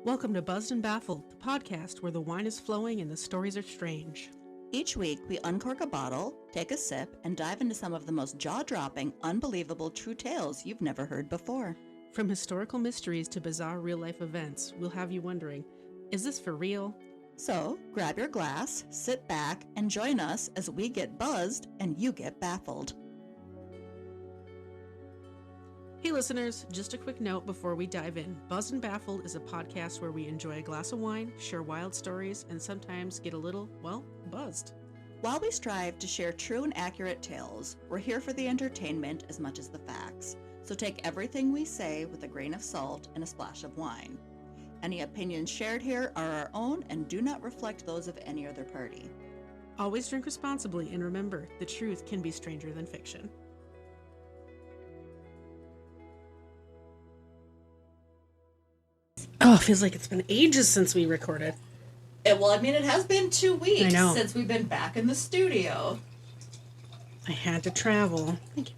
Welcome to Buzzed and Baffled, the podcast where the wine is flowing and the stories are strange. Each week, we uncork a bottle, take a sip, and dive into some of the most jaw-dropping, unbelievable true tales you've never heard before. From historical mysteries to bizarre real-life events, we'll have you wondering, is this for real? So, grab your glass, sit back, and join us as we get buzzed and you get baffled. Hey listeners, just a quick note before we dive in. Buzzed and Baffled is a podcast where we enjoy a glass of wine, share wild stories, and sometimes get a little, well, buzzed. While we strive to share true and accurate tales, we're here for the entertainment as much as the facts. So take everything we say with a grain of salt and a splash of wine. Any opinions shared here are our own and do not reflect those of any other party. Always drink responsibly and remember, the truth can be stranger than fiction. Oh, it feels like it's been ages since we recorded. It has been 2 weeks I know. since we've been back in the studio. I had to travel. Thank you.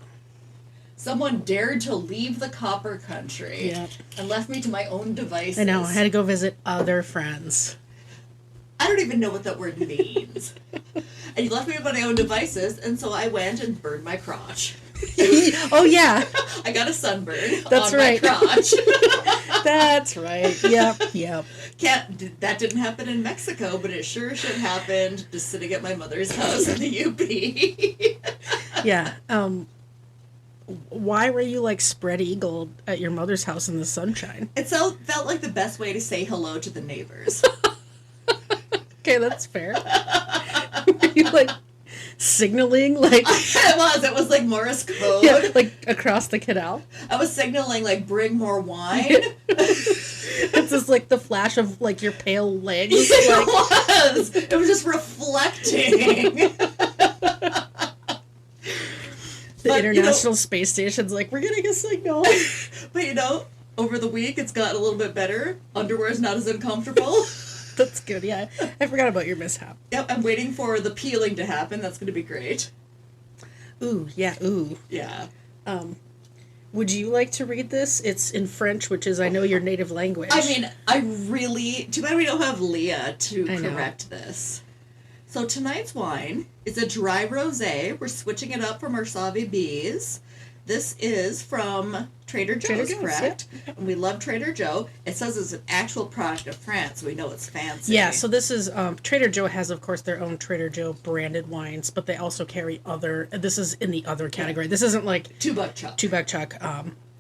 Someone dared to leave the copper country and left me to my own devices. I know, I had to go visit other friends. I don't even know what that word means. And you left me to my own devices, and so I went and burned my crotch. Oh, yeah. I got a sunburn That's on right. my crotch. That's right. Yep. That didn't happen in Mexico, but it sure should happened just sitting at my mother's house in the UP. Yeah. Why were you like spread eagled at your mother's house in the sunshine? It felt like the best way to say hello to the neighbors. Okay, that's fair. Were you like signaling like It was like Morse code. yeah, like across the canal? I was signaling like bring more wine. It's just like the flash of like your pale legs. It was just reflecting. The International Space Station's like, we're getting a signal. But over the week it's gotten a little bit better. Underwear's not as uncomfortable. That's good, yeah. I forgot about your mishap. Yep, I'm waiting for the peeling to happen. That's going to be great. Ooh, yeah, ooh. Yeah. Would you like to read this? It's in French, which is, I know, your native language. I mean, too bad we don't have Leah to correct this. So tonight's wine is a dry rosé. We're switching it up from our Sauve Bees. This is from Trader Joe's, correct? Yeah. And we love Trader Joe. It says it's an actual product of France, so we know it's fancy. Yeah, so this is, Trader Joe has, of course, their own Trader Joe branded wines, but they also carry this is in the other category. Yeah. This isn't like... Two Buck Chuck.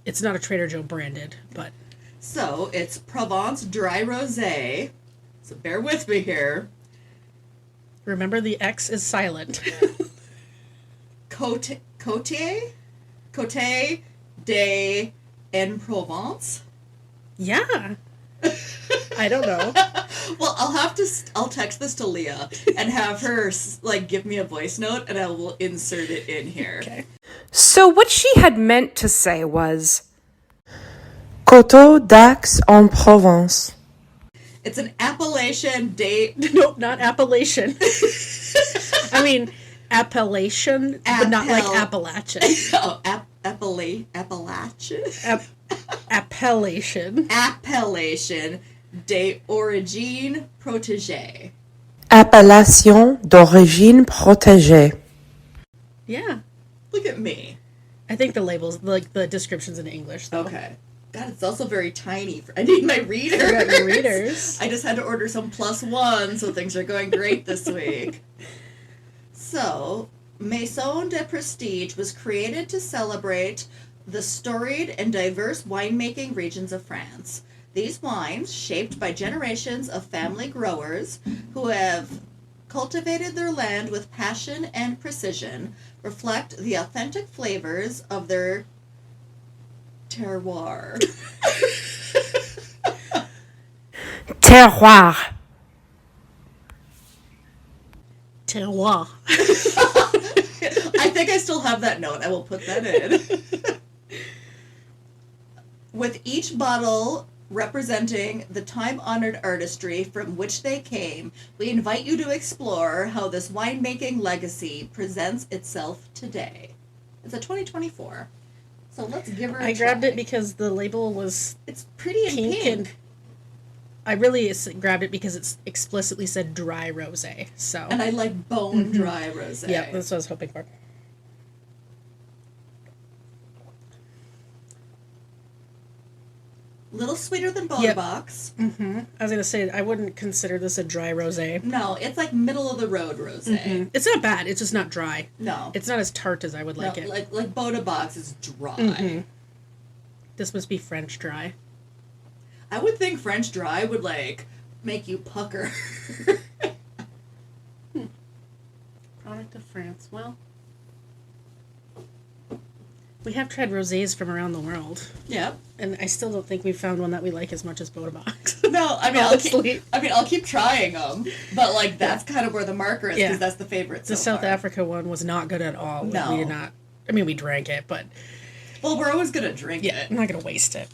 It's not a Trader Joe branded, but... So, it's Provence Dry Rosé. So bear with me here. Remember, the X is silent. Côte de en Provence? Yeah. I don't know. Well, I'll text this to Leah and have her, give me a voice note, and I will insert it in here. Okay. So what she had meant to say was, Coteau d'Aix en Provence. It's an appellation date. Nope, not appellation. I mean... Appellation, but not like Appalachian. Oh, Appellation? Appellation. Appellation d'origine protégée. Appellation d'origine protégée. Yeah. Look at me. I think the labels, like the description's in English, though. Okay. God, it's also very tiny. I need my readers. You got your readers. I just had to order some +1, so things are going great this week. So, Maison de Prestige was created to celebrate the storied and diverse winemaking regions of France. These wines, shaped by generations of family growers who have cultivated their land with passion and precision, reflect the authentic flavors of their terroir. Terroir. Terroir. I think I still have that note. I will put that in. With each bottle representing the time-honored artistry from which they came, we invite you to explore how this winemaking legacy presents itself today. It's a 2024. So let's give her a I grabbed try. it because the label was It's pretty in pink pink. and I really grabbed it because it explicitly said dry rosé. So. And I like bone dry rosé. Yeah, that's what I was hoping for. Little sweeter than Box. Mm-hmm. I was gonna say I wouldn't consider this a dry rosé. No, it's like middle of the road rosé. Mm-hmm. It's not bad. It's just not dry. No, it's not as tart as I would like it. Like Box is dry. Mm-hmm. This must be French dry. I would think French dry would like make you pucker. Product of France. Well, we have tried rosés from around the world. Yep. And I still don't think we've found one that we like as much as Box. No, I mean, I'll keep trying them, but like that's kind of where the marker is because that's the favorite. The South Africa one was not good at all. No, we did not. I mean, we drank it, but well, we're always gonna drink it. I'm not gonna waste it.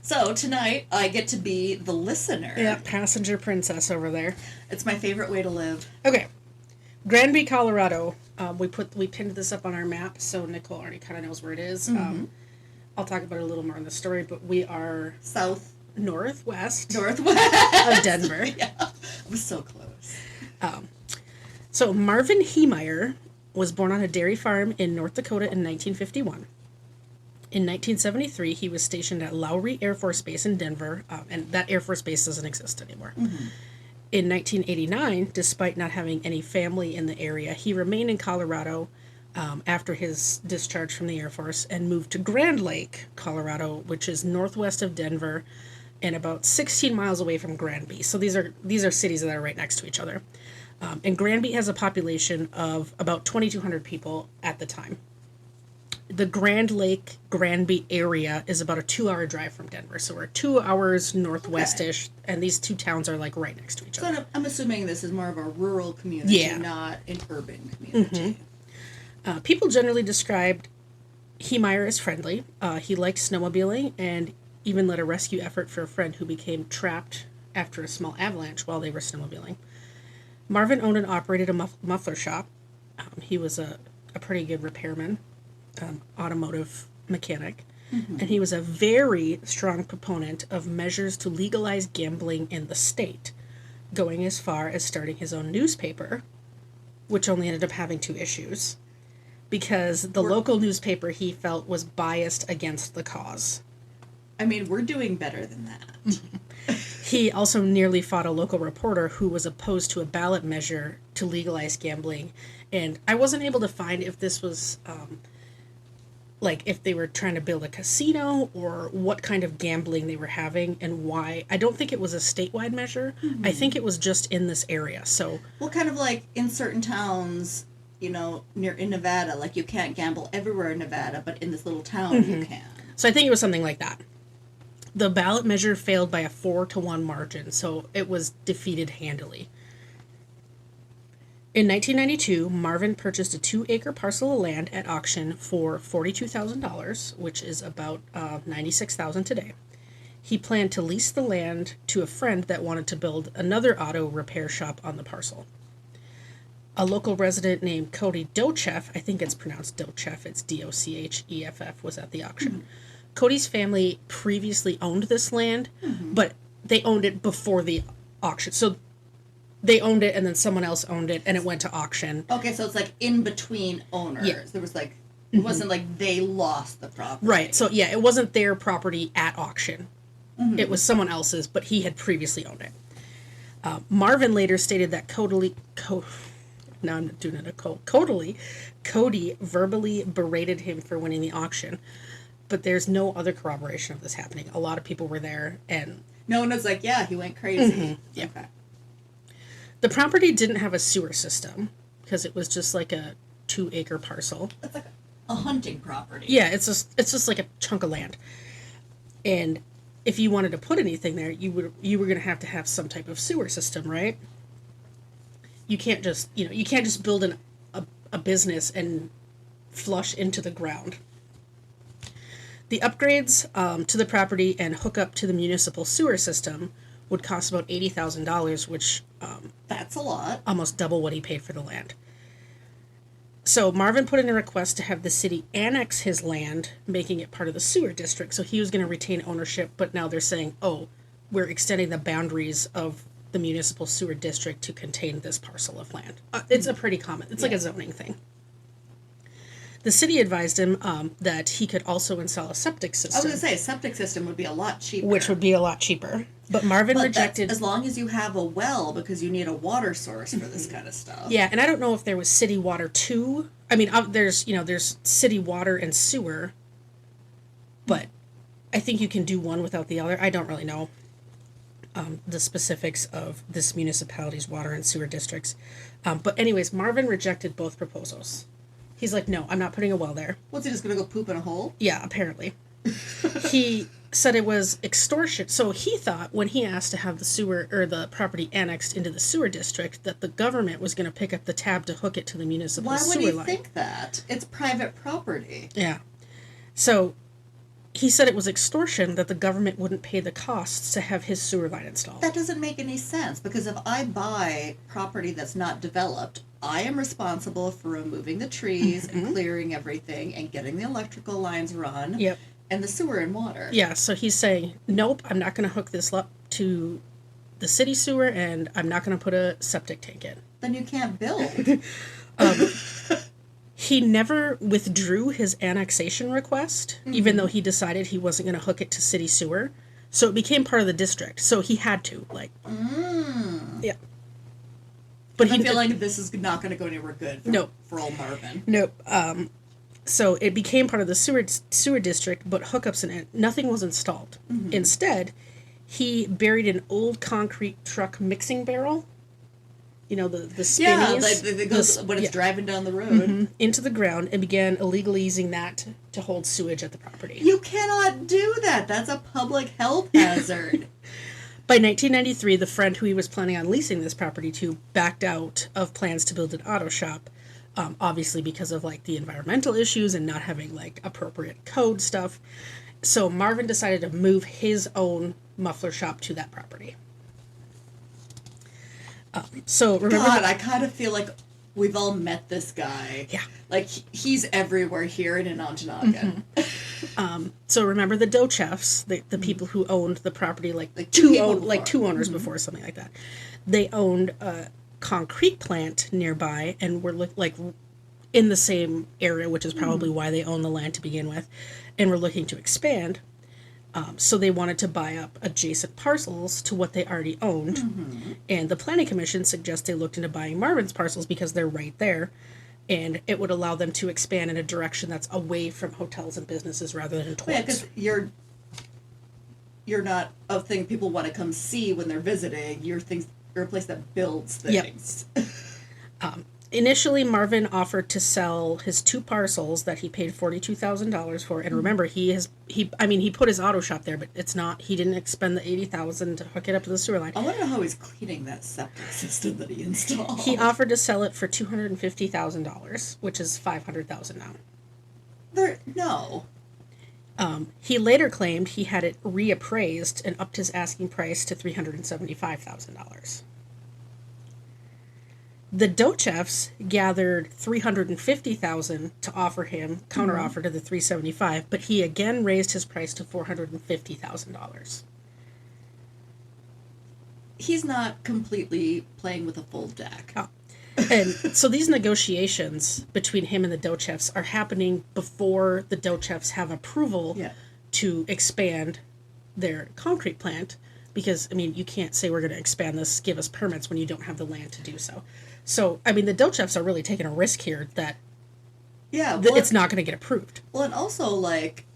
So tonight I get to be the listener. Yeah, passenger princess over there. It's my favorite way to live. Okay, Granby, Colorado. We pinned this up on our map, so Nicole already kind of knows where it is. Mm-hmm. I'll talk about it a little more in the story, but we are northwest of Denver. Yeah, it was so close. So Marvin Heemeyer was born on a dairy farm in North Dakota in 1951. In 1973, he was stationed at Lowry Air Force Base in Denver, and that Air Force Base doesn't exist anymore. Mm-hmm. In 1989, despite not having any family in the area, he remained in Colorado after his discharge from the Air Force and moved to Grand Lake, Colorado, which is northwest of Denver and about 16 miles away from Granby. So these are cities that are right next to each other. And Granby has a population of about 2,200 people at the time. The Grand Lake, Granby area is about a 2-hour drive from Denver. So we're 2 hours northwest-ish, and these two towns are like right next to each other. So I'm assuming this is more of a rural community, not an urban community. Mm-hmm. People generally described Heemeyer as friendly. He liked snowmobiling and even led a rescue effort for a friend who became trapped after a small avalanche while they were snowmobiling. Marvin owned and operated a muffler shop. He was a pretty good repairman. Automotive mechanic, and he was a very strong proponent of measures to legalize gambling in the state, going as far as starting his own newspaper, which only ended up having 2 issues, because the local newspaper he felt was biased against the cause. I mean, we're doing better than that. He also nearly fought a local reporter who was opposed to a ballot measure to legalize gambling, and I wasn't able to find if this was like if they were trying to build a casino or what kind of gambling they were having and why. I don't think it was a statewide measure. Mm-hmm. I think it was just in this area. So, well, kind of like in certain towns, in Nevada, like you can't gamble everywhere in Nevada, but in this little town you can. So I think it was something like that. The ballot measure failed by a 4-1 margin, so it was defeated handily. In 1992, Marvin purchased a 2-acre parcel of land at auction for $42,000, which is about $96,000 today. He planned to lease the land to a friend that wanted to build another auto repair shop on the parcel. A local resident named Cody Docheff, I think it's pronounced Docheff, it's Docheff, was at the auction. Mm-hmm. Cody's family previously owned this land, but they owned it before the auction. So they owned it, and then someone else owned it, and it went to auction. Okay, so it's like in between owners. Yeah. There was like, it wasn't like they lost the property. Right, so yeah, it wasn't their property at auction. Mm-hmm. It was someone else's, but he had previously owned it. Marvin later stated that Cody verbally berated him for winning the auction, but there's no other corroboration of this happening. A lot of people were there, and no one was like, yeah, he went crazy. Mm-hmm. Yeah. Okay. The property didn't have a sewer system because it was just like a 2-acre parcel. It's like a hunting property. Yeah, it's just like a chunk of land. And if you wanted to put anything there, you were going to have some type of sewer system, right? You can't just build a business and flush into the ground. The upgrades to the property and hookup to the municipal sewer system would cost about $80,000, which that's a lot. Almost double what he paid for the land. So Marvin put in a request to have the city annex his land, making it part of the sewer district. So he was going to retain ownership, but now they're saying, oh, we're extending the boundaries of the municipal sewer district to contain this parcel of land. It's a pretty common, it's like a zoning thing. The city advised him that he could also install a septic system. I was going to say, a septic system would be a lot cheaper. Which would be a lot cheaper. But Marvin rejected... as long as you have a well, because you need a water source for this kind of stuff. Yeah, and I don't know if there was city water too. I mean, there's city water and sewer, but I think you can do one without the other. I don't really know the specifics of this municipality's water and sewer districts. But anyways, Marvin rejected both proposals. He's like, no, I'm not putting a well there. Was he just going to go poop in a hole? Yeah, apparently. He said it was extortion. So he thought when he asked to have the sewer or the property annexed into the sewer district that the government was going to pick up the tab to hook it to the municipal sewer line. Why would he think that? It's private property. Yeah. So he said it was extortion that the government wouldn't pay the costs to have his sewer line installed. That doesn't make any sense, because if I buy property that's not developed, I am responsible for removing the trees and clearing everything and getting the electrical lines run. Yep. And the sewer and water. Yeah, so he's saying, nope, I'm not going to hook this up to the city sewer, and I'm not going to put a septic tank in. Then you can't build. He never withdrew his annexation request, even though he decided he wasn't going to hook it to city sewer. So it became part of the district. So he had to, yeah. But I feel like this is not going to go anywhere good for old Marvin. Nope. So it became part of the sewer district, but hookups in it, nothing was installed. Instead, he buried an old concrete truck mixing barrel. You know, the spinnies. Yeah, that goes when it's driving down the road. Into the ground, and began illegally using that to hold sewage at the property. You cannot do that. That's a public health hazard. By 1993, the friend who he was planning on leasing this property to backed out of plans to build an auto shop, obviously because of the environmental issues and not having appropriate code stuff. So Marvin decided to move his own muffler shop to that property. So remember, God, I kind of feel like we've all met this guy. Yeah, he's everywhere here in Ontonagon. So remember the Dochefs, the people who owned the property, two owners before, something like that. They owned a concrete plant nearby, and were in the same area, which is probably why they own the land to begin with, and were looking to expand. So they wanted to buy up adjacent parcels to what they already owned. And the Planning Commission suggests they looked into buying Marvin's parcels because they're right there. And it would allow them to expand in a direction that's away from hotels and businesses rather than towards. Yeah, because you're not a thing people want to come see when they're visiting. You're a place that builds things. Yep. Initially, Marvin offered to sell his two parcels that he paid $42,000 for, and remember, he put his auto shop there, but he didn't expend the $80,000 to hook it up to the sewer line. I wonder how he's cleaning that septic system that he installed. He offered to sell it for $250,000, which is $500,000 now. No. He later claimed he had it reappraised and upped his asking price to $375,000. The Dochefs gathered $350,000 to offer him counteroffer to the $375,000, but he again raised his price to $450,000. He's not completely playing with a full deck. Oh. And so these negotiations between him and the Dochefs are happening before the Dochefs have approval to expand their concrete plant, because you can't say we're going to expand this, give us permits when you don't have the land to do so. So, the Dochefs are really taking a risk here that it's not going to get approved. Well, and also,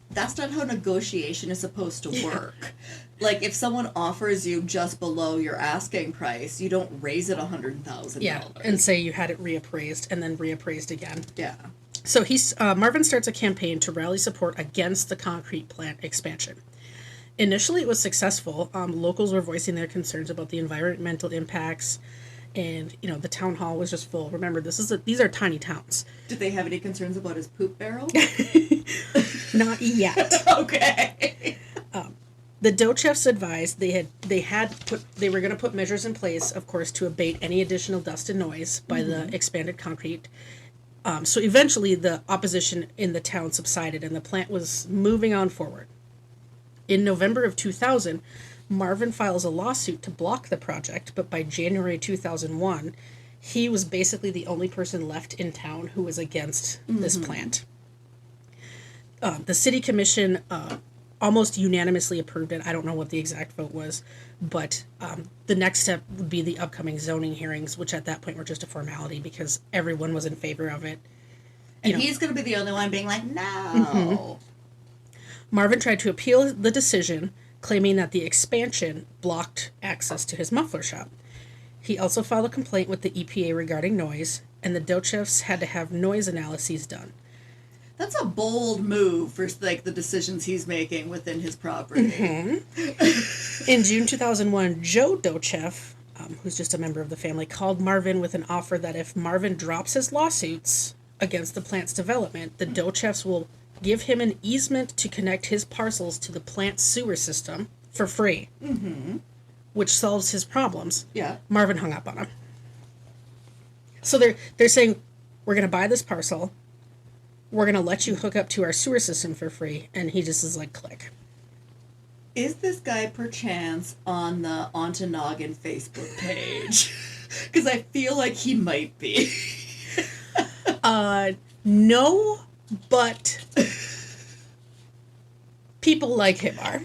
that's not how negotiation is supposed to work. If someone offers you just below your asking price, you don't raise it $100,000. Yeah, and say you had it reappraised and then reappraised again. Yeah. So Marvin starts a campaign to rally support against the concrete plant expansion. Initially, it was successful. Locals were voicing their concerns about the environmental impacts, and the town hall was just full. Remember, these are tiny towns. Did they have any concerns about his poop barrel? Not yet. Okay. The Dochefs advised they were going to put measures in place, of course, to abate any additional dust and noise by the expanded concrete. So eventually, the opposition in the town subsided, and the plant was moving on forward. In November of 2000, Marvin files a lawsuit to block the project, but by January 2001, he was basically the only person left in town who was against this plant. The city commission almost unanimously approved it. I don't know what the exact vote was, but the next step would be the upcoming zoning hearings, which at that point were just a formality because everyone was in favor of it. And he's going to be the only one being like, no. Marvin tried to appeal the decision, claiming that the expansion blocked access to his muffler shop. He also filed a complaint with the EPA regarding noise, and the Dochefs had to have noise analyses done. That's a bold move for, like, the decisions he's making within his property. In June 2001, Joe Dochef, who's just a member of the family, called Marvin with an offer that if Marvin drops his lawsuits against the plant's development, the Dochefs will give him an easement to connect his parcels to the plant's sewer system for free, which solves his problems. Yeah. Marvin hung up on him. So they're saying, we're going to buy this parcel, we're going to let you hook up to our sewer system for free, and he just is like, click. Is this guy perchance on the Ontonagon Facebook page? Because I feel like he might be. No, but people like him are.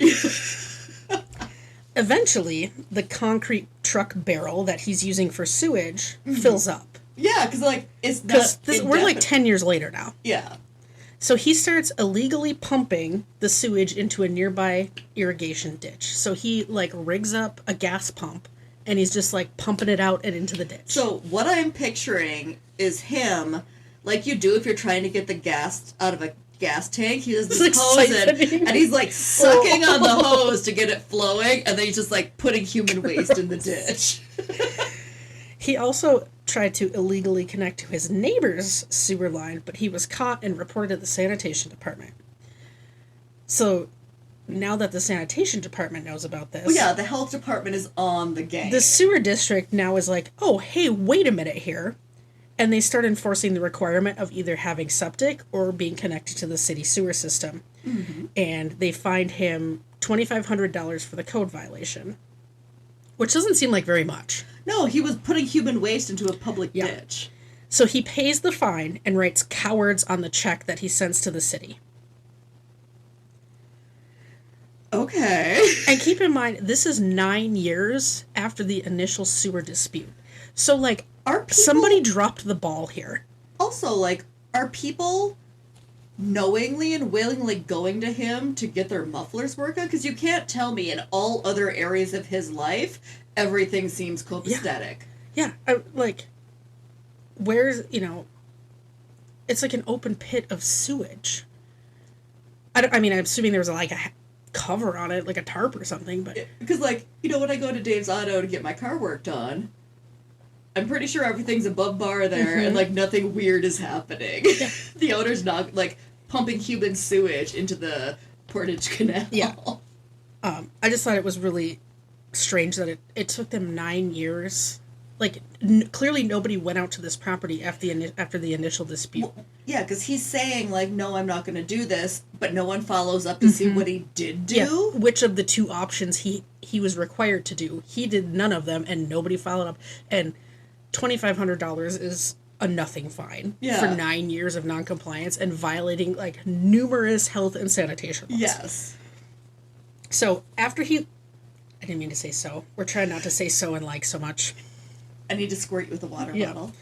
Eventually, the concrete truck barrel that he's using for sewage fills up. Yeah, because, like, it's not... We're like 10 years later now. Yeah. So he starts illegally pumping the sewage into a nearby irrigation ditch. So he, like, rigs up a gas pump, and he's just, like, pumping it out and into the ditch. So what I'm picturing is him, like you do if you're trying to get the gas out of a gas tank. He has this like hose in, and he's, like, sucking on the Oh. hose to get it flowing, and then he's just, like, putting human waste in the ditch. He also tried to illegally connect to his neighbor's sewer line, but he was caught and reported to the sanitation department. So now that the sanitation department knows about this... Well, yeah, the health department is on the game. The sewer district now is like, oh, hey, wait a minute here. And they start enforcing the requirement of either having septic or being connected to the city sewer system. And they fined him $2,500 for the code violation, which doesn't seem like very much. No, he was putting human waste into a public ditch. So he pays the fine and writes cowards on the check that he sends to the city. Okay. And keep in mind, this is 9 years after the initial sewer dispute. So, like, somebody dropped the ball here. Also, like, are people knowingly and willingly going to him to get their mufflers working? Because you can't tell me in all other areas of his life, everything seems copacetic. Yeah, like, where's, it's like an open pit of sewage. I'm assuming there was, like, a cover on it, like a tarp or something, but... Because, like, when I go to Dave's Auto to get my car worked on, I'm pretty sure everything's above bar there, and, like, nothing weird is happening. Yeah. The owner's not, like, pumping human sewage into the Portage Canal. Yeah. I just thought it was really strange that it took them 9 years. Like, clearly nobody went out to this property after the initial dispute. Well, yeah, because he's saying, like, no, I'm not going to do this, but no one follows up to see what he did do. Yeah. Which of the two options he was required to do. He did none of them, and nobody followed up. And $2,500 is a nothing fine for 9 years of noncompliance and violating, like, numerous health and sanitation laws. Yes. So, after I didn't mean to say so. We're trying not to say so and like so much. I need to squirt you with a water bottle.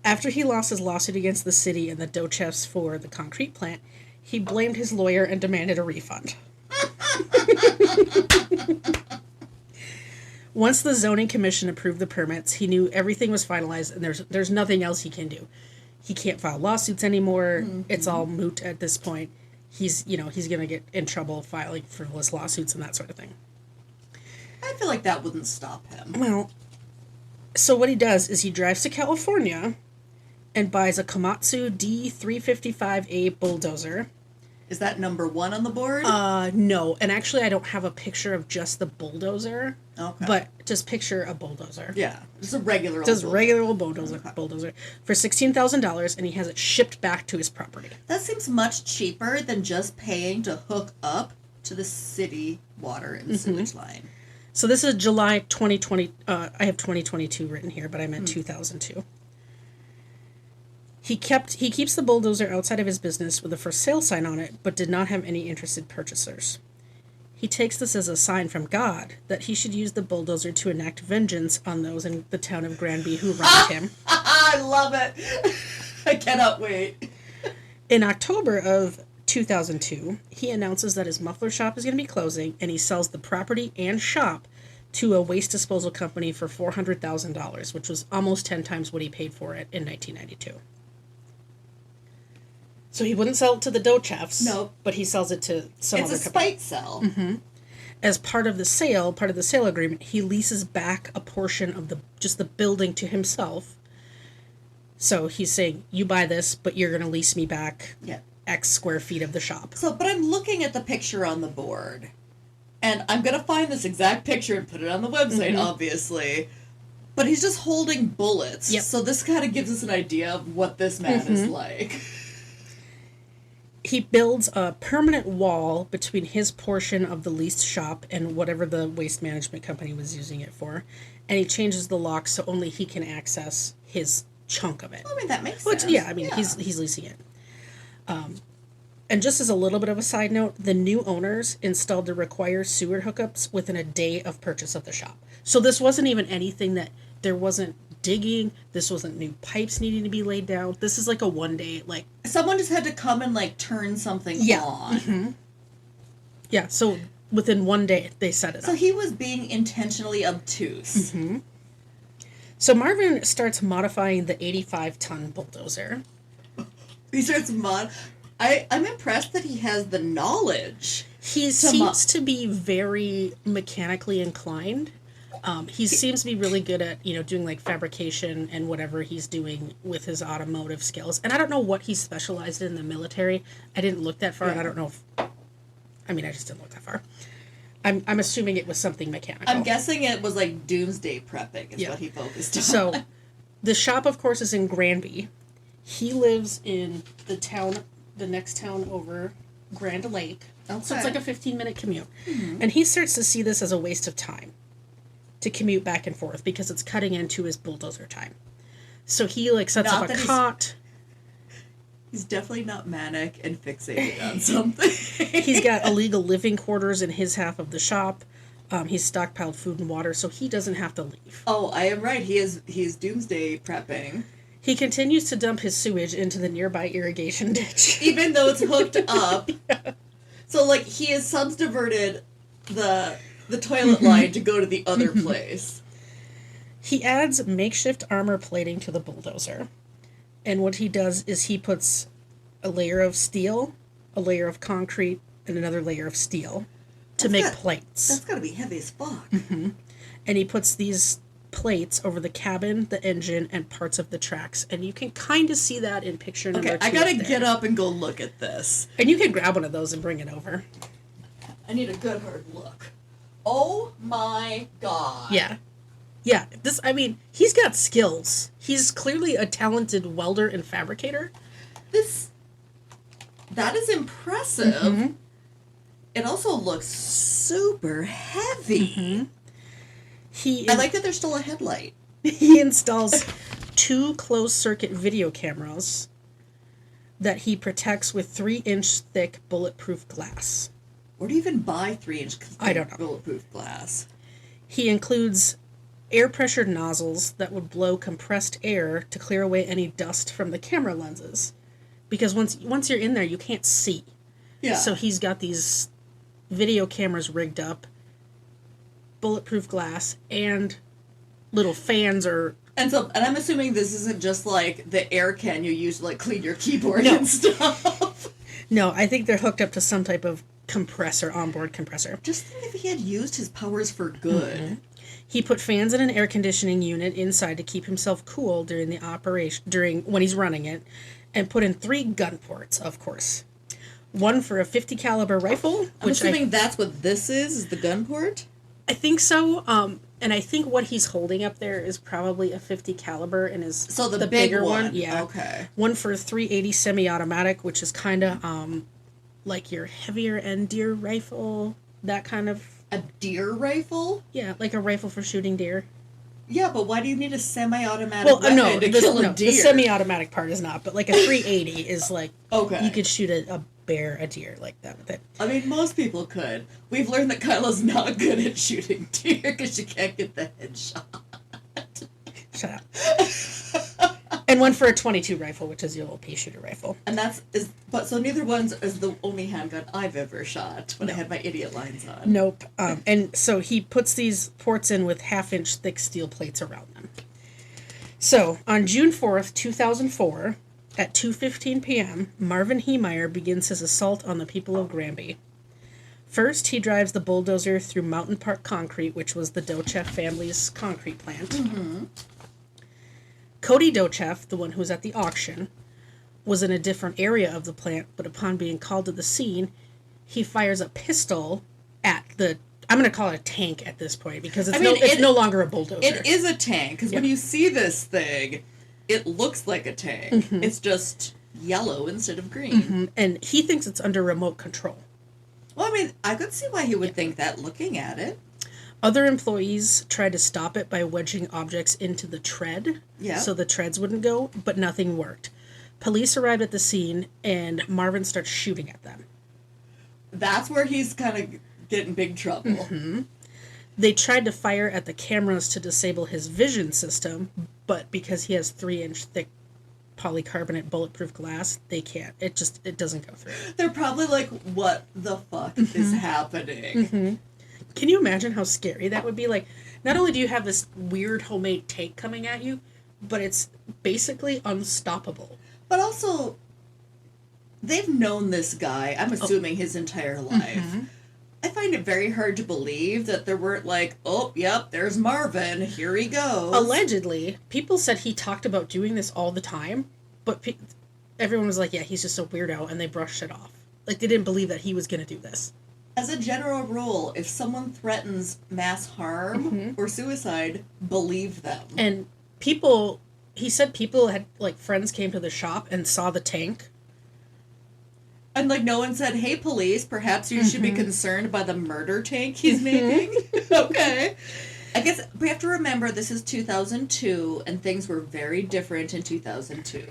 After he lost his lawsuit against the city and the Dochefs for the concrete plant, he blamed his lawyer and demanded a refund. Once the zoning commission approved the permits, he knew everything was finalized and there's nothing else he can do. He can't file lawsuits anymore. It's all moot at this point. He's going to get in trouble filing frivolous lawsuits and that sort of thing. I feel like that wouldn't stop him. Well, so what he does is he drives to California and buys a Komatsu D355A bulldozer. Is that number 1 on the board? No. And actually, I don't have a picture of just the bulldozer. Okay. But just picture a bulldozer. Yeah. Just a regular old Just bulldozer. regular old bulldozer for $16,000, and he has it shipped back to his property. That seems much cheaper than just paying to hook up to the city water and sewage line. So this is July 2020. I have 2022 written here, but I meant 2002. He keeps the bulldozer outside of his business with a for sale sign on it, but did not have any interested purchasers. He takes this as a sign from God that he should use the bulldozer to enact vengeance on those in the town of Granby who wronged him. I love it. I cannot wait. In October of 2002, he announces that his muffler shop is going to be closing, and he sells the property and shop to a waste disposal company for $400,000, which was almost 10 times what he paid for it in 1992. So he wouldn't sell it to the dough chefs. Nope. But he sells it to some other company. It's a spite sell. Mm-hmm. As part of the sale agreement, he leases back a portion of the building to himself. So he's saying, you buy this, but you're going to lease me back X square feet of the shop. So, but I'm looking at the picture on the board. And I'm going to find this exact picture and put it on the website, obviously. But he's just holding bullets. Yep. So this kind of gives us an idea of what this man is like. He builds a permanent wall between his portion of the leased shop and whatever the waste management company was using it for. And he changes the lock so only he can access his chunk of it. Well, I mean, that makes sense. Yeah, I mean, he's leasing it. And just as a little bit of a side note, the new owners installed the required sewer hookups within a day of purchase of the shop. So this wasn't even anything that there wasn't digging. This wasn't new pipes needing to be laid down. This is like a one day, like... Someone just had to come and, like, turn something on. Mm-hmm. Yeah, so within one day, they set it up. So he was being intentionally obtuse. Mm-hmm. So Marvin starts modifying the 85-ton bulldozer. He starts I'm impressed that he has the knowledge. He seems to be very mechanically inclined. He seems to be really good at, doing like fabrication and whatever he's doing with his automotive skills. And I don't know what he specialized in the military. I didn't look that far, and I don't know if... I just didn't look that far. I'm assuming it was something mechanical. I'm guessing it was like doomsday prepping is what he focused on. So, the shop, of course, is in Granby. He lives in the next town over, Grand Lake. Okay. So it's like a 15-minute commute. Mm-hmm. And he starts to see this as a waste of time to commute back and forth because it's cutting into his bulldozer time. So he sets up a cot. He's definitely not manic and fixated on something. He's got illegal living quarters in his half of the shop. He's stockpiled food and water, so he doesn't have to leave. Oh, I am right. He's doomsday prepping. He continues to dump his sewage into the nearby irrigation ditch. Even though it's hooked up. Yeah. So, he has subdiverted the toilet line to go to the other place. He adds makeshift armor plating to the bulldozer. And what he does is he puts a layer of steel, a layer of concrete, and another layer of steel to make plates. That's got to be heavy as fuck. Mm-hmm. And he puts these plates over the cabin, the engine, and parts of the tracks. And you can kind of see that in picture number 2. Okay, I gotta get up and go look at this. And you can grab one of those and bring it over. I need a good hard look. Oh my god. Yeah. Yeah, he's got skills. He's clearly a talented welder and fabricator. That is impressive. Mm-hmm. It also looks super heavy. Mm-hmm. I like that there's still a headlight. He installs 2 closed-circuit video cameras that he protects with 3-inch thick bulletproof glass. Where do you even buy 3-inch thick bulletproof glass? He includes air-pressured nozzles that would blow compressed air to clear away any dust from the camera lenses. Because once you're in there, you can't see. Yeah. So he's got these video cameras rigged up, bulletproof glass, and little fans or... And I'm assuming this isn't just like the air can you use to clean your keyboard and stuff. No, I think they're hooked up to some type of compressor, onboard compressor. Just think if he had used his powers for good. Mm-hmm. He put fans in an air conditioning unit inside to keep himself cool during the operation, when he's running it, and put in 3 gun ports, of course. One for a .50 caliber rifle. I'm assuming that's what this is the gun port? I think so. And I think what he's holding up there is probably a .50 caliber and is the bigger one. Yeah. Okay. One for 380 semi-automatic, which is kind of like your heavier end deer rifle, that kind of... A deer rifle? Yeah, like a rifle for shooting deer. Yeah, but why do you need a semi-automatic weapon to kill a deer? The semi-automatic part is not, but like a 380 is like, okay, you could shoot a deer like that with it. I mean, most people could. We've learned that Kyla's not good at shooting deer because she can't get the headshot. Shut up. And one for a .22 rifle, which is your little pea shooter rifle. And so neither one's is the only handgun I've ever shot when I had my idiot lines on. Nope. And so he puts these ports in with 1/2-inch thick steel plates around them. So on June 4th, 2004, at 2:15 p.m., Marvin Heemeyer begins his assault on the people of Granby. First, he drives the bulldozer through Mountain Park Concrete, which was the Dochev family's concrete plant. Mm-hmm. Cody Dochev, the one who was at the auction, was in a different area of the plant, but upon being called to the scene, he fires a pistol at the... I'm going to call it a tank at this point, because it's no longer a bulldozer. It is a tank, because when you see this thing, it looks like a tank. Mm-hmm. It's just yellow instead of green. Mm-hmm. And he thinks it's under remote control. Well, I mean, I could see why he would think that looking at it. Other employees tried to stop it by wedging objects into the tread, so the treads wouldn't go, but nothing worked. Police arrived at the scene, and Marvin starts shooting at them. That's where he's kind of getting big trouble. Mm-hmm. They tried to fire at the cameras to disable his vision system, but because he has 3-inch thick polycarbonate bulletproof glass, they can't. It doesn't go through. They're probably like, what the fuck is happening? Mm-hmm. Can you imagine how scary that would be? Like, not only do you have this weird homemade tank coming at you, but it's basically unstoppable. But also, they've known this guy, I'm assuming, his entire life. Mm-hmm. I find it very hard to believe that there weren't like, oh, yep, there's Marvin, here he goes. Allegedly, people said he talked about doing this all the time, but everyone was like, yeah, he's just a weirdo, and they brushed it off. Like, they didn't believe that he was going to do this. As a general rule, if someone threatens mass harm or suicide, believe them. And he said people had, like, friends came to the shop and saw the tank. And, like, no one said, hey, police, perhaps you should be concerned by the murder tank he's making? Okay. I guess we have to remember this is 2002, and things were very different in 2002.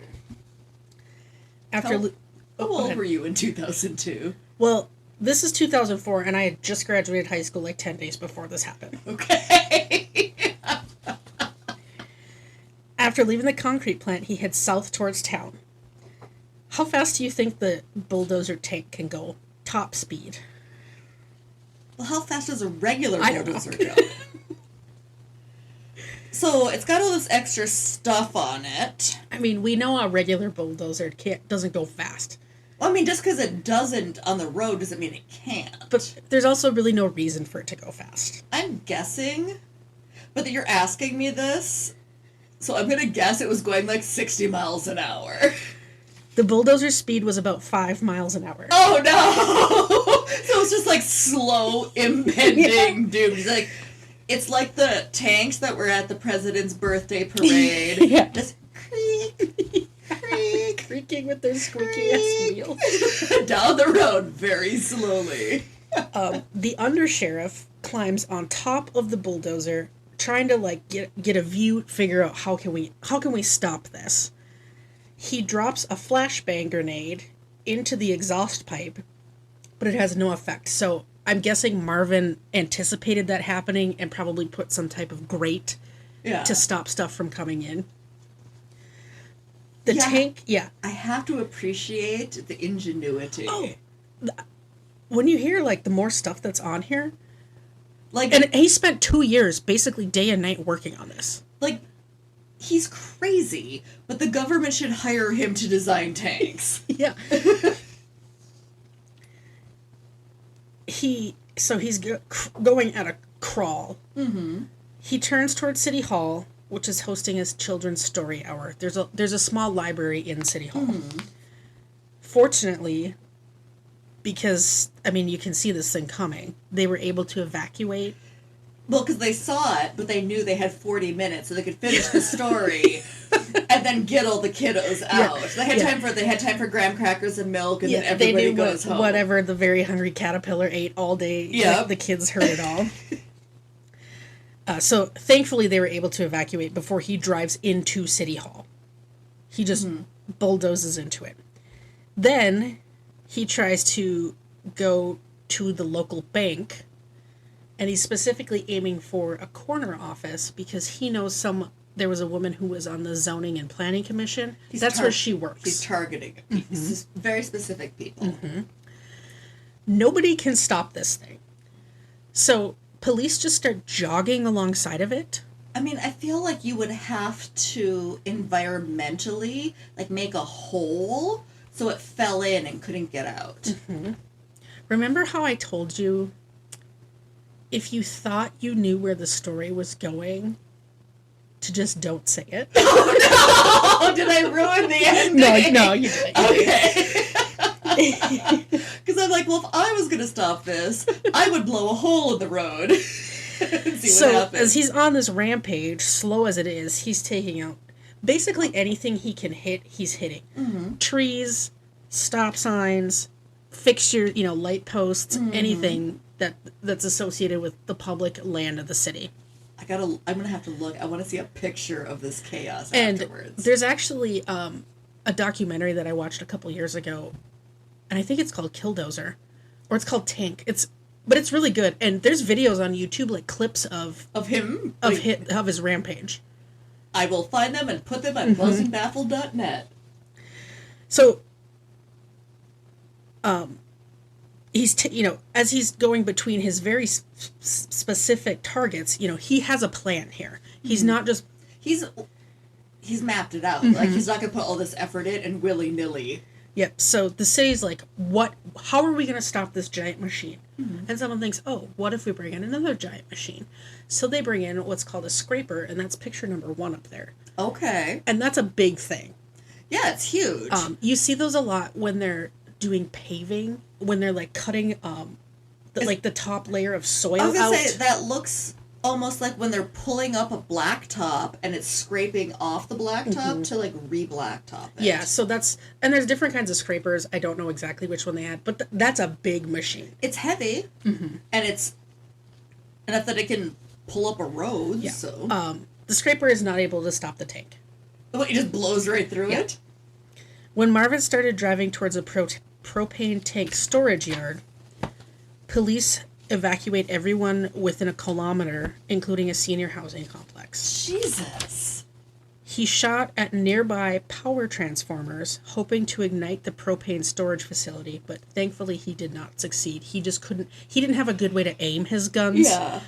How old were you in 2002? Well... This is 2004, and I had just graduated high school like 10 days before this happened. Okay. After leaving the concrete plant, he heads south towards town. How fast do you think the bulldozer tank can go? Top speed. Well, how fast does a regular bulldozer go? So, it's got all this extra stuff on it. I mean, we know a regular bulldozer doesn't go fast. Well, I mean, just because it doesn't on the road doesn't mean it can't. But there's also really no reason for it to go fast. I'm guessing, but that you're asking me this, so I'm going to guess it was going like 60 miles an hour. The bulldozer's speed was about 5 miles an hour. Oh, no! So it's just like slow, impending doom. It's like the tanks that were at the president's birthday parade. Yeah. Just creak. Creaking with their squeaky ass wheels. Down the road very slowly. The undersheriff climbs on top of the bulldozer, trying to like get a view, figure out how can we stop this. He drops a flashbang grenade into the exhaust pipe, but it has no effect. So I'm guessing Marvin anticipated that happening and probably put some type of grate to stop stuff from coming in. The tank, I have to appreciate the ingenuity. Oh, when you hear, like, the more stuff that's on here, like, and he spent 2 years basically day and night working on this. Like, he's crazy, but the government should hire him to design tanks. Yeah. He's going at a crawl. Mm-hmm. He turns towards City Hall, which is hosting his children's story hour. There's a small library in City Hall. Mm-hmm. Fortunately, because, I mean, you can see this thing coming, they were able to evacuate. Well, because they saw it, but they knew they had 40 minutes so they could finish the story. and then get all the kiddos out. They had time for graham crackers and milk, and then everybody goes home. Whatever the very hungry caterpillar ate all day. Yeah, the kids heard it all. So thankfully they were able to evacuate before he drives into City Hall. He just bulldozes into it. Then he tries to go to the local bank, and he's specifically aiming for a corner office because he knows there was a woman who was on the Zoning and Planning Commission. That's where she works. He's targeting very specific people. Nobody can stop this thing. So police just start jogging alongside of it. I mean, I feel like you would have to environmentally, like, make a hole so it fell in and couldn't get out. Remember how I told you if you thought you knew where the story was going, to just don't say it? Oh, no! Did I ruin the ending? No, you didn't. Okay. Because I'm like, well, if I was going to stop this, I would blow a hole in the road. So, as he's on this rampage, slow as it is, he's taking out basically anything he can hit, he's hitting. Trees, stop signs, fixtures, light posts, anything that's associated with the public land of the city. I'm gonna have to look. I want to see a picture of this chaos and afterwards. There's actually a documentary that I watched a couple years ago, and I think it's called Killdozer, or it's called Tank. But it's really good, and there's videos on YouTube, like clips of him of his rampage. I will find them and put them on buzzedandbaffled.net. So, he's as he's going between his very specific targets, he has a plan here. He's not just he's mapped it out. Like, he's not gonna put all this effort in and willy-nilly. Yep. So the city's like, how are we going to stop this giant machine? And someone thinks, oh, what if we bring in another giant machine? So they bring in what's called a scraper, and that's picture number 1 up there. Okay. And that's a big thing. Yeah, it's huge. You see those a lot when they're doing paving, when they're like cutting the top layer of soil out. I was going to say, that looks almost like when they're pulling up a blacktop and it's scraping off the blacktop to, like, re-blacktop it. Yeah, so and there's different kinds of scrapers. I don't know exactly which one they had, but that's a big machine. It's heavy, and it's enough that it can pull up a road, so... The scraper is not able to stop the tank. It just blows right through it? When Marvin started driving towards a propane tank storage yard, police evacuate everyone within a kilometer, including a senior housing complex. Jesus. He shot at nearby power transformers, hoping to ignite the propane storage facility, but thankfully he did not succeed. He didn't have a good way to aim his guns. Yeah.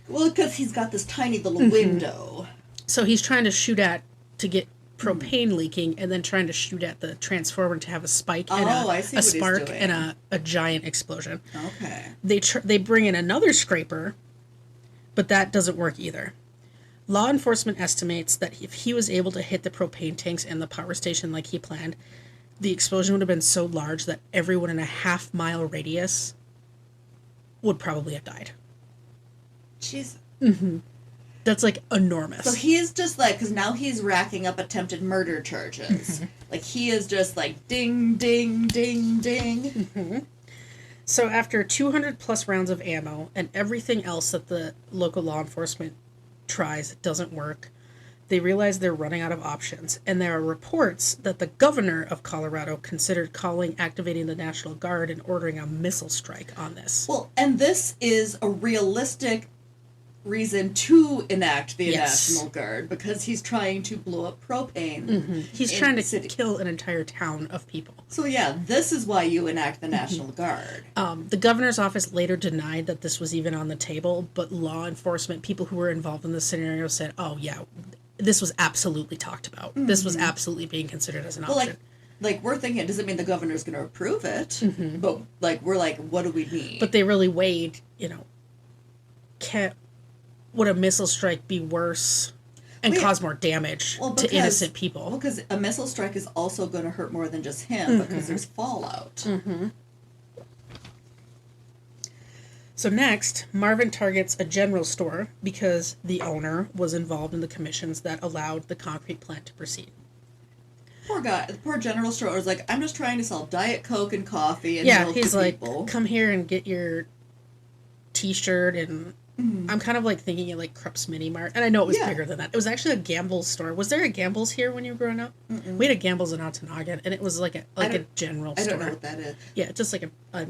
Well, because he's got this tiny little window. So he's trying to shoot to get propane leaking, and then trying to shoot at the transformer to have a spike and a spark and a giant explosion. Okay. They bring in another scraper, but that doesn't work either. Law enforcement estimates that if he was able to hit the propane tanks and the power station like he planned, the explosion would have been so large that everyone in a half-mile radius would probably have died. Jeez. That's, like, enormous. So he is just, like, because now he's racking up attempted murder charges. Like, he is just, like, ding, ding, ding, ding. So after 200-plus rounds of ammo and everything else that the local law enforcement tries doesn't work, they realize they're running out of options. And there are reports that the governor of Colorado considered activating the National Guard and ordering a missile strike on this. Well, and this is a realistic reason to enact the National Guard, because he's trying to blow up propane. He's trying to kill an entire town of people. So yeah, this is why you enact the National Guard. The governor's office later denied that this was even on the table, but law enforcement, people who were involved in this scenario, said, oh yeah, this was absolutely talked about. This was absolutely being considered as an option. Like, we're thinking, it doesn't mean the governor's going to approve it, but, like, we're like, what do we need? But they really weighed, would a missile strike be worse and cause more damage to innocent people? Well, because a missile strike is also going to hurt more than just him, because there's fallout. So next, Marvin targets a general store because the owner was involved in the commissions that allowed the concrete plant to proceed. Poor guy. The poor general store was like, I'm just trying to sell Diet Coke and coffee and Yeah, milk he's to like, people. come here and get your t-shirt, and I'm kind of like thinking of like Krupp's Mini Mart, and I know it was bigger than that. It was actually a Gamble's store. Was there a Gamble's here when you were growing up? Mm-mm. We had a Gamble's in Ontonagon, and it was like a general store. I don't know what that is. Yeah, just like a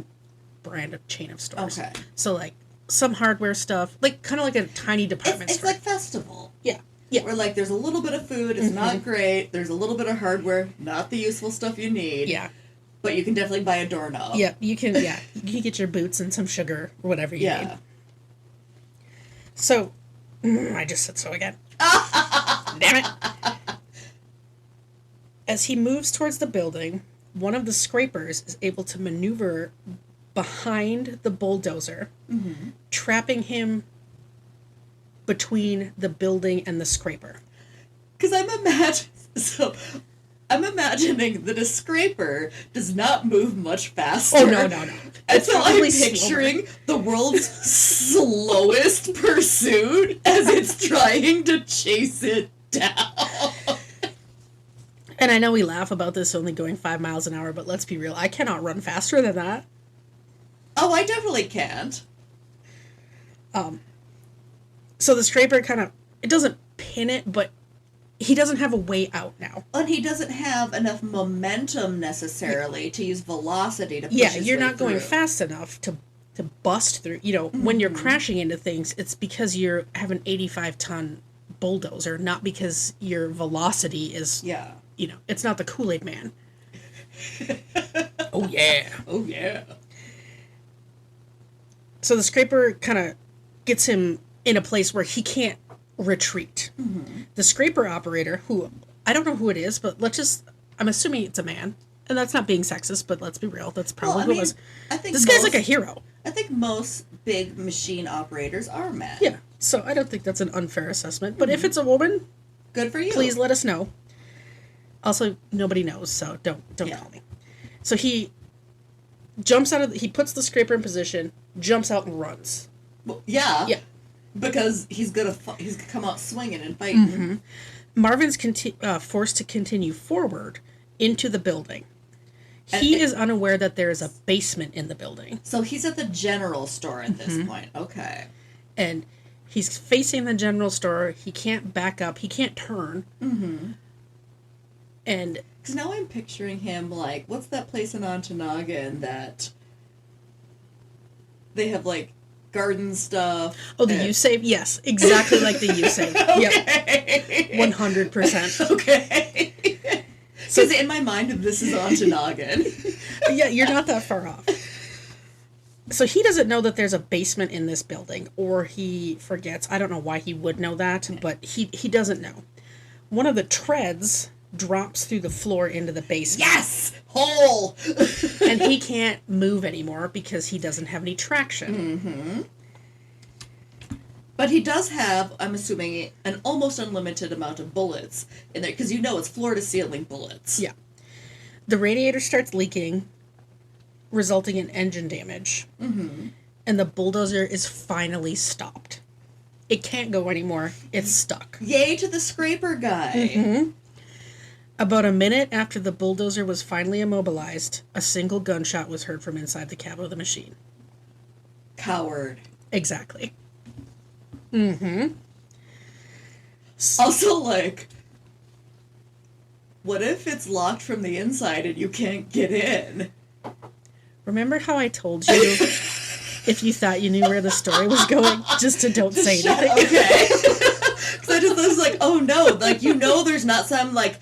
brand of chain of stores. Okay. So like some hardware stuff, like kind of like a tiny department It's store. like festival. Yeah. Yeah. Where like there's a little bit of food, it's not great. There's a little bit of hardware, not the useful stuff you need. Yeah. But you can definitely buy a doorknob. Yeah, you can. Yeah, you can get your boots and some sugar or whatever you need. So, I just said so again. Damn it! As he moves towards the building, one of the scrapers is able to maneuver behind the bulldozer, trapping him between the building and the scraper. Because I'm imagining that a scraper does not move much faster. Oh, no. And so I'm picturing the world's slowest pursuit as it's trying to chase it down. And I know we laugh about this only going 5 miles an hour, but let's be real. I cannot run faster than that. Oh, I definitely can't. So the scraper it doesn't pin it, but he doesn't have a way out now. And he doesn't have enough momentum necessarily to use velocity to push his you're way not going through. fast enough to bust through. You know, when you're crashing into things, it's because you have an 85-ton bulldozer, not because your velocity is, you know, it's not the Kool-Aid Man. Oh, yeah. Oh, yeah. So the scraper kind of gets him in a place where he can't retreat. The scraper operator, who I don't know who it is, but I'm assuming it's a man, and that's not being sexist, but let's be real, that's probably who it was. I think this guy's like a hero. I think most big machine operators are men. Yeah, so I don't think that's an unfair assessment, but if it's a woman, good for you. Please let us know. Also, nobody knows, so don't call me. So he jumps he puts the scraper in position, jumps out and runs. Well, yeah. Because he's gonna come out swinging and fighting. Marvin's forced to continue forward into the building. He is unaware that there is a basement in the building. So he's at the general store at this point. Okay. And he's facing the general store. He can't back up. He can't turn. And because now I'm picturing him like, what's that place in Ontonagon that they have like garden stuff? Oh, the U-Save? Yes, exactly like the U-Save. Okay. Yep. 100%. Okay. Because in my mind, this is Ontonagon. Yeah, you're not that far off. So he doesn't know that there's a basement in this building, or he forgets. I don't know why he would know that, but he doesn't know. One of the treads drops through the floor into the basement. Yes! Hole! And he can't move anymore because he doesn't have any traction. But he does have, I'm assuming, an almost unlimited amount of bullets in there, because you know it's floor-to-ceiling bullets. Yeah. The radiator starts leaking, resulting in engine damage. And the bulldozer is finally stopped. It can't go anymore. It's stuck. Yay to the scraper guy! About a minute after the bulldozer was finally immobilized, a single gunshot was heard from inside the cab of the machine. Coward. Exactly. Also, like, what if it's locked from the inside and you can't get in? Remember how I told you, if you thought you knew where the story was going, just don't say anything? Okay. Because I was like, oh no, like, you know there's not some, like,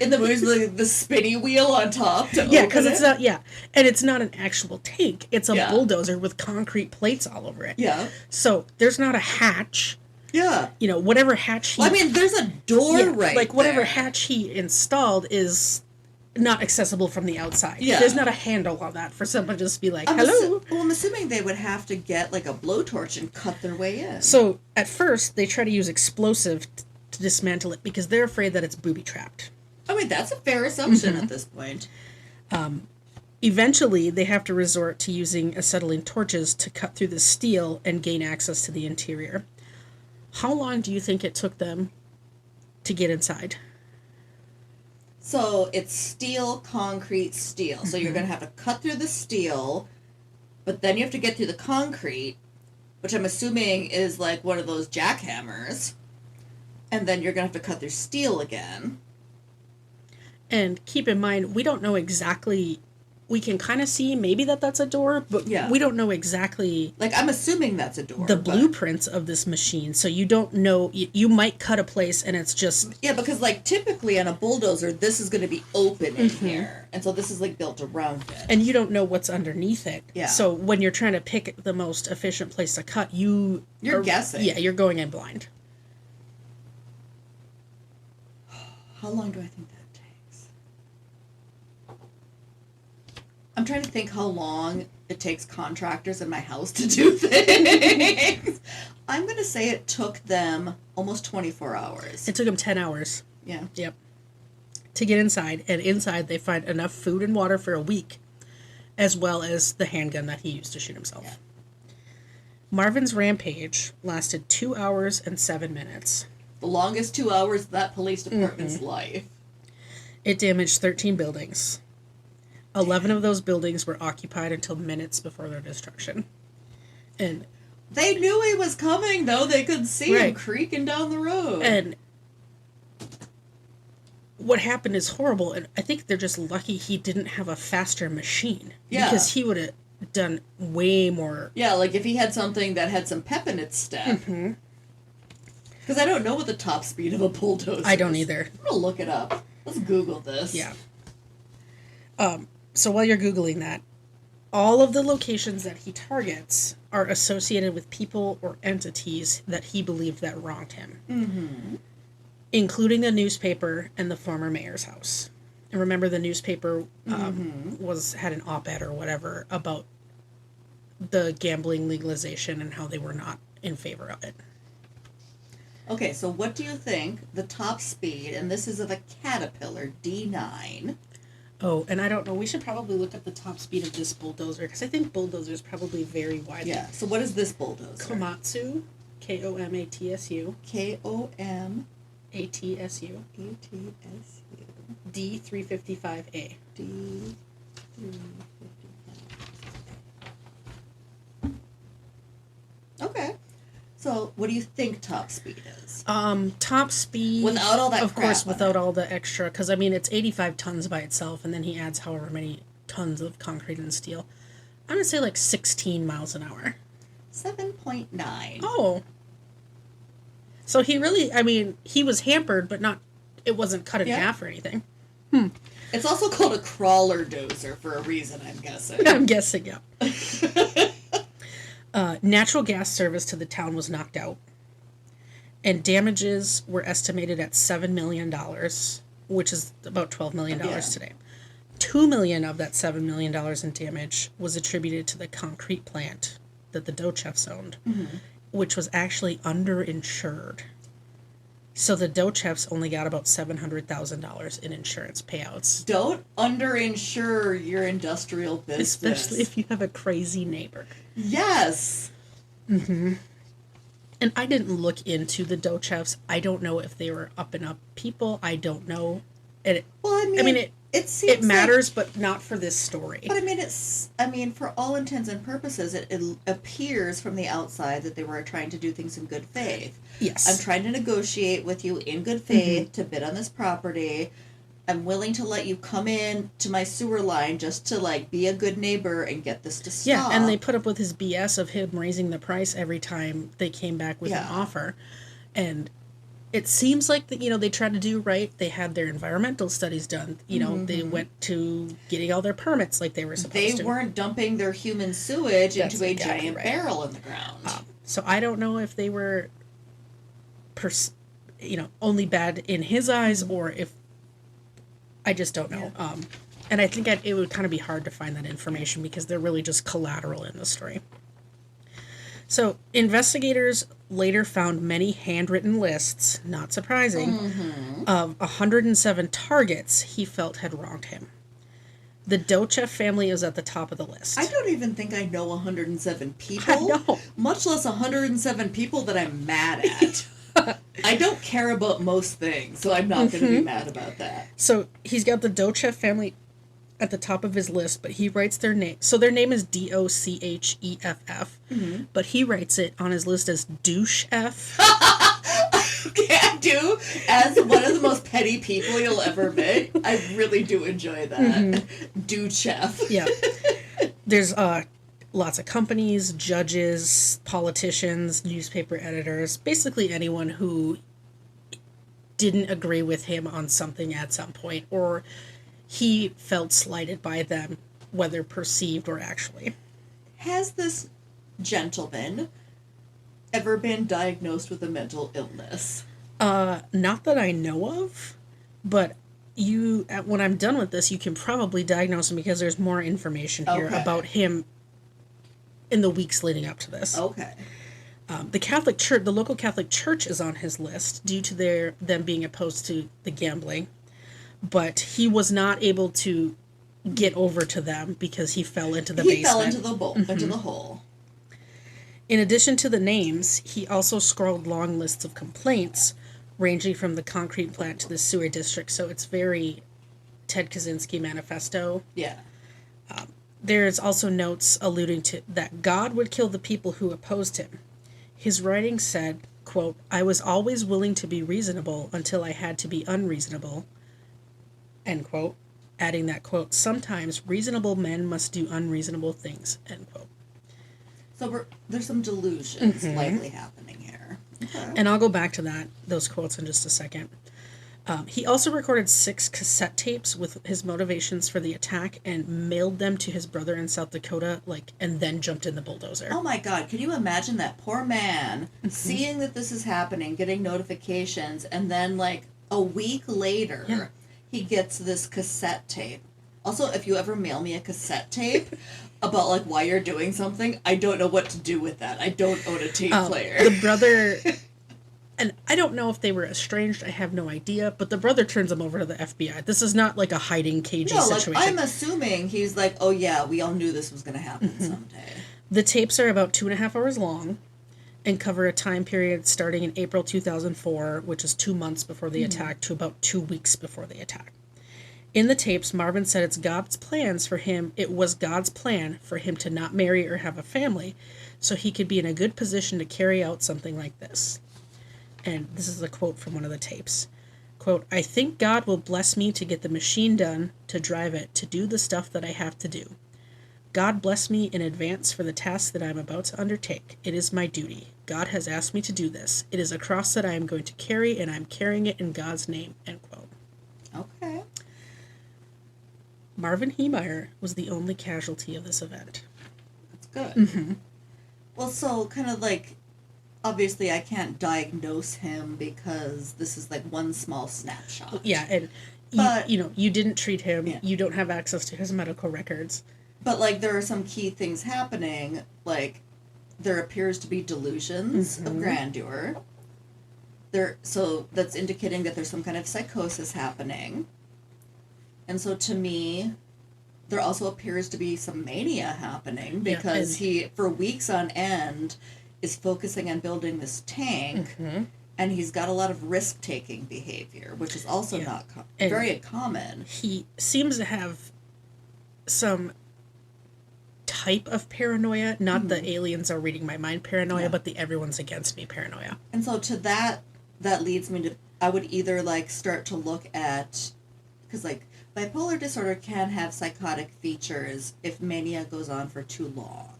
in the movies, like, the spinny wheel on top to open because it's not, and it's not an actual tank. It's a Yeah. bulldozer with concrete plates all over it. Yeah. So there's not a hatch. Yeah. You know, whatever hatch he... Well, I mean, there's a door right like, whatever there. hatch he installed is not accessible from the outside. Yeah. There's not a handle on that for someone to just be like, hello. I'm assuming they would have to get, like, a blowtorch and cut their way in. So, at first, they try to use explosive to dismantle it because they're afraid that it's booby-trapped. I mean, that's a fair assumption at this point. Eventually, they have to resort to using acetylene torches to cut through the steel and gain access to the interior. How long do you think it took them to get inside? So it's steel, concrete, steel. So you're going to have to cut through the steel, but then you have to get through the concrete, which I'm assuming is like one of those jackhammers. And then you're going to have to cut through steel again. And keep in mind, we don't know exactly... We can kind of see maybe that's a door, but we don't know exactly... Like, I'm assuming that's a door. The blueprints of this machine, so you don't know... You might cut a place and it's just... Yeah, because, like, typically on a bulldozer, this is going to be open in here. And so this is, like, built around it. And you don't know what's underneath it. Yeah. So when you're trying to pick the most efficient place to cut, you're guessing. Yeah, you're going in blind. How long do I think that takes? I'm trying to think how long it takes contractors in my house to do things. I'm going to say it took them almost 24 hours. It took them 10 hours. Yeah. Yep. To get inside. And inside they find enough food and water for a week, as well as the handgun that he used to shoot himself. Yeah. Marvin's rampage lasted 2 hours and 7 minutes. The longest 2 hours of that police department's life. It damaged 13 buildings. 11 of those buildings were occupied until minutes before their destruction. And they knew he was coming, though. They could see him creaking down the road. And what happened is horrible, and I think they're just lucky he didn't have a faster machine. Yeah. Because he would have done way more. Yeah, like if he had something that had some pep in its step. Because I don't know what the top speed of a bulldozer is. I don't either. I'm going to look it up. Let's Google this. Yeah. So while you're Googling that, all of the locations that he targets are associated with people or entities that he believed that wronged him. Including the newspaper and the former mayor's house. And remember, the newspaper had an op-ed or whatever about the gambling legalization and how they were not in favor of it. Okay, so what do you think the top speed, and this is of a Caterpillar D9. Oh, and I don't know. We should probably look up the top speed of this bulldozer, because I think bulldozer is probably very wide. Yeah, so what is this bulldozer? Komatsu. Komatsu. Komatsu. ATSU. D355A. D355. Okay. So, what do you think top speed is? Top speed... Without all that Of crap course, on without it. all the extra... Because, I mean, it's 85 tons by itself, and then he adds however many tons of concrete and steel. I'm going to say, like, 16 miles an hour. 7.9. Oh. So he really... I mean, he was hampered, but not... It wasn't cut in half or anything. It's also called a crawler dozer for a reason, I'm guessing. I'm guessing, yeah. Natural gas service to the town was knocked out, and damages were estimated at $7 million, which is about $12 million today. $2 million of that $7 million in damage was attributed to the concrete plant that the Dochefs owned, which was actually underinsured. So the Dochefs only got about $700,000 in insurance payouts. Don't underinsure your industrial business. Especially if you have a crazy neighbor. Yes. And I didn't look into the Dochefs. I don't know if they were up and up people. I don't know. It matters, but not for this story. But I mean, for all intents and purposes, it appears from the outside that they were trying to do things in good faith. Yes. I'm trying to negotiate with you in good faith to bid on this property. I'm willing to let you come in to my sewer line just to, like, be a good neighbor and get this to stop. Yeah, and they put up with his BS of him raising the price every time they came back with an offer. And it seems like that, they tried to do right. They had their environmental studies done. They went to getting all their permits like they were supposed to. They weren't dumping their human sewage into a giant barrel in the ground. So I don't know if they were, only bad in his eyes, or if, I just don't know. Yeah. And I think it would kind of be hard to find that information because they're really just collateral in the story. So investigators later found many handwritten lists, not surprising, of 107 targets he felt had wronged him. The Dochev family is at the top of the list. I don't even think I know 107 people. I know. Much less 107 people that I'm mad at. I don't care about most things, so I'm not going to be mad about that. So he's got the Dochev family at the top of his list, but he writes their name. So their name is Docheff, but he writes it on his list as douche-F. Can do, as one of the most petty people you'll ever meet. I really do enjoy that. Do chef. Yeah. There's lots of companies, judges, politicians, newspaper editors, basically anyone who didn't agree with him on something at some point, or he felt slighted by them, whether perceived or actually. Has this gentleman ever been diagnosed with a mental illness? Not that I know of, but when I'm done with this, you can probably diagnose him because there's more information here about him in the weeks leading up to this. Okay. The Catholic Church, the local Catholic Church, is on his list due to them being opposed to the gambling, but he was not able to get over to them because he fell into the basement. He fell into the hole. In addition to the names, he also scrawled long lists of complaints, ranging from the concrete plant to the sewer district. So it's very Ted Kaczynski manifesto. Yeah. There's also notes alluding to that God would kill the people who opposed him. His writing said, quote, "I was always willing to be reasonable until I had to be unreasonable," end quote, adding that, quote, "sometimes reasonable men must do unreasonable things," end quote. So there's some delusions likely happening here. Okay. And I'll go back to those quotes in just a second. He also recorded 6 cassette tapes with his motivations for the attack and mailed them to his brother in South Dakota, and then jumped in the bulldozer. Oh my God, can you imagine that poor man seeing that this is happening, getting notifications, and then a week later, he gets this cassette tape. Also, if you ever mail me a cassette tape about why you're doing something, I don't know what to do with that. I don't own a tape player. The brother, and I don't know if they were estranged, I have no idea, but the brother turns him over to the FBI. This is not a hiding cagey situation. I'm assuming he's oh yeah, we all knew this was going to happen someday. The tapes are about 2.5 hours long and cover a time period starting in April 2004, which is 2 months before the attack, to about 2 weeks before the attack. In the tapes, Marvin said it was God's plan for him to not marry or have a family, so he could be in a good position to carry out something like this. And this is a quote from one of the tapes. Quote, "I think God will bless me to get the machine done, to drive it, to do the stuff that I have to do. God bless me in advance for the task that I am about to undertake. It is my duty. God has asked me to do this. It is a cross that I am going to carry, and I am carrying it in God's name," end quote. Okay. Marvin Heemeyer was the only casualty of this event. That's good. Well, so kind of obviously I can't diagnose him because this is one small snapshot. Yeah, and you didn't treat him. Yeah. You don't have access to his medical records. But there are some key things happening. There appears to be delusions of grandeur. So that's indicating that there's some kind of psychosis happening. And so to me, there also appears to be some mania happening because he, for weeks on end, is focusing on building this tank, and he's got a lot of risk-taking behavior, which is also not very common. He seems to have some type of paranoia, not the aliens are reading my mind paranoia, but the everyone's against me paranoia. And so to that leads me to, I would either start to look at, because bipolar disorder can have psychotic features if mania goes on for too long.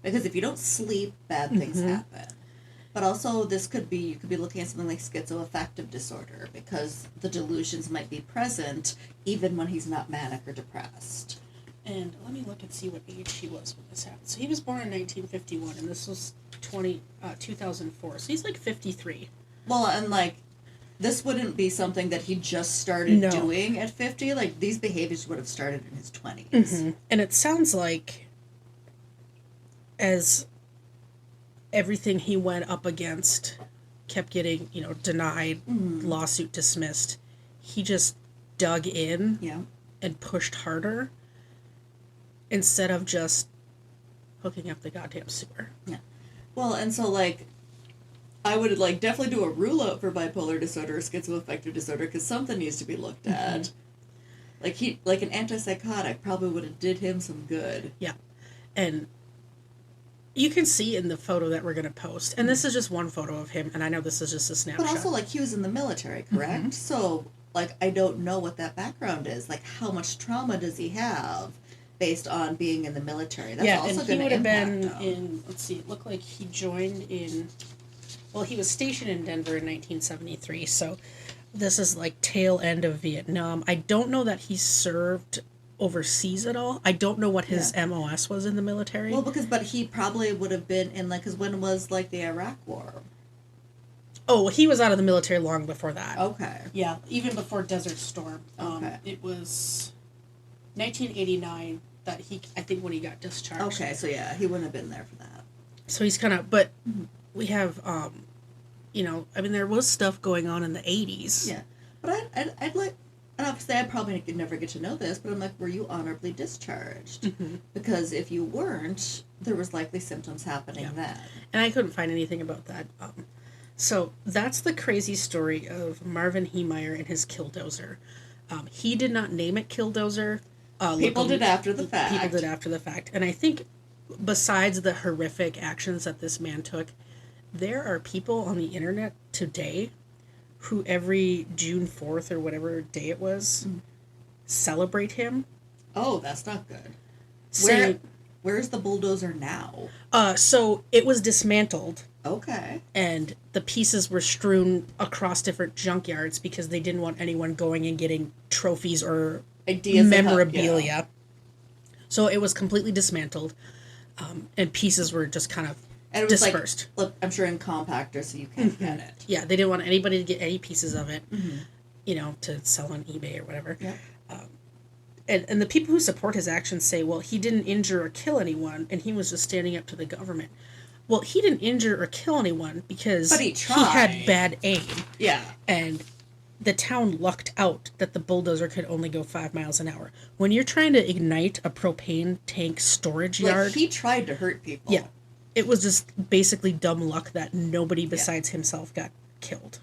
Because if you don't sleep, bad things happen. But also, you could be looking at something like schizoaffective disorder, because the delusions might be present even when he's not manic or depressed. And let me look and see what age he was when this happened. So he was born in 1951, and this was 2004. So he's 53. Well, and this wouldn't be something that he just started doing at 50. These behaviors would have started in his 20s. And it sounds like, as everything he went up against kept getting, denied, lawsuit dismissed, he just dug in and pushed harder instead of just hooking up the goddamn sewer. Yeah. Well, and so, like, I would, like, definitely do a rule out for bipolar disorder or schizoaffective disorder because something needs to be looked at. Like, an antipsychotic probably would have did him some good. Yeah. And you can see in the photo that we're going to post, and this is just one photo of him, and I know this is just a snapshot. But also, like, he was in the military, correct? So, like, I don't know what that background is. Like, how much trauma does he have based on being in the military? That's also and he would have been him. in, let's see, it looked like he joined in, well, he was stationed in Denver in 1973, so this is, like, tail end of Vietnam. I don't know that he served overseas at all. I don't know what his MOS was in the military. Well, but he probably would have been in, like, because when was, like, the Iraq War? Oh, he was out of the military long before that. Okay. Yeah, even before Desert Storm. Okay. It was 1989 that I think when he got discharged. Okay, so yeah, he wouldn't have been there for that. So he's kind of, but we have, you know, I mean, there was stuff going on in the 80s. Yeah. But I'd like, and obviously I probably could never get to know this, but I'm like, were you honorably discharged? Because if you weren't, there was likely symptoms happening then. And I couldn't find anything about that. So that's the crazy story of Marvin Heemeyer and his Killdozer. He did not name it Killdozer. People did after the fact. People did after the fact. And I think besides the horrific actions that this man took, there are people on the internet today who every June 4th or whatever day it was celebrate him. Oh, that's not good. Where's the bulldozer now? So it was dismantled. Okay. And the pieces were strewn across different junkyards because they didn't want anyone going and getting trophies or ideas, memorabilia. So it was completely dismantled, and pieces were just kind of dispersed. Like, look, I'm sure in compactor, so you can't get it. Yeah, they didn't want anybody to get any pieces of it, you know, to sell on eBay or whatever. Yeah. And the people who support his actions say, well, he didn't injure or kill anyone, and he was just standing up to the government. Well, he didn't injure or kill anyone because he had bad aim. Yeah. And the town lucked out that the bulldozer could only go 5 miles an hour. When you're trying to ignite a propane tank storage yard... Like, he tried to hurt people. Yeah. It was just basically dumb luck that nobody besides himself got killed.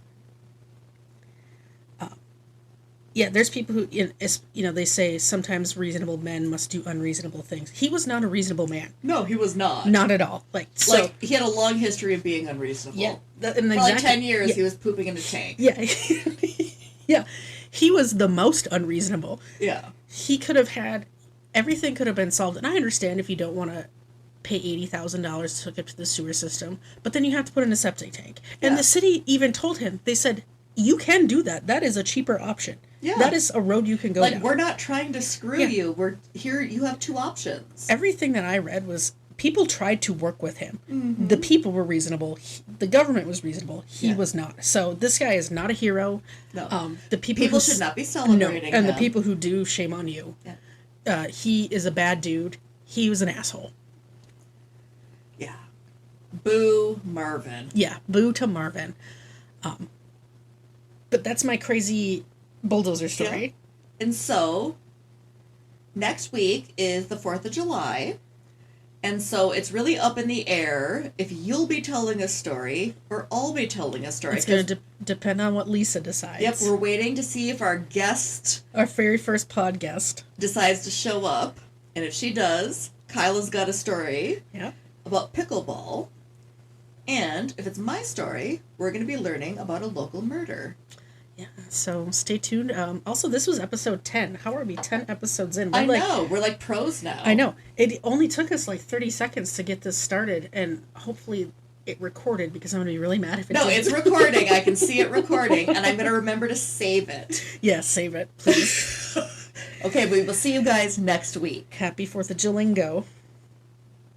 Yeah, there's people who, you know, they say sometimes reasonable men must do unreasonable things. He was not a reasonable man. No, he was not. Not at all. Like he had a long history of being unreasonable. Yeah. For like 10 years, he was pooping in a tank. Yeah. Yeah. He was the most unreasonable. Yeah. He could have had, everything could have been solved. And I understand if you don't want to pay $80,000 to hook up to the sewer system, but then you have to put in a septic tank. And the city even told him, they said, you can do that. That is a cheaper option. Yeah. That is a road you can go down. Like, we're not trying to screw you. We're here. You have two options. Everything that I read was people tried to work with him. The people were reasonable. The government was reasonable. He was not. So this guy is not a hero. No. The people should not be celebrating and him. the people who do, shame on you. Yeah. He is a bad dude. He was an asshole. Yeah. Boo Marvin. Yeah. Boo to Marvin. But that's my crazy bulldozer story. Yeah. And so, next week is the 4th of July. And so it's really up in the air if you'll be telling a story or I'll be telling a story. It's going to depend on what Lisa decides. Yep, we're waiting to see if our guest... Our very first pod guest. ...decides to show up. And if she does, Kyla's got a story about pickleball. And if it's my story, we're going to be learning about a local murder. Yeah, so stay tuned. Also, this was episode 10. How are we 10 episodes in? I know. We're like pros now. I know. It only took us like 30 seconds to get this started, and hopefully it recorded because I'm going to be really mad if it didn't. It's recording. I can see it recording, and I'm going to remember to save it. Yeah, save it, please. Okay, we will see you guys next week. Happy 4th of Julingo.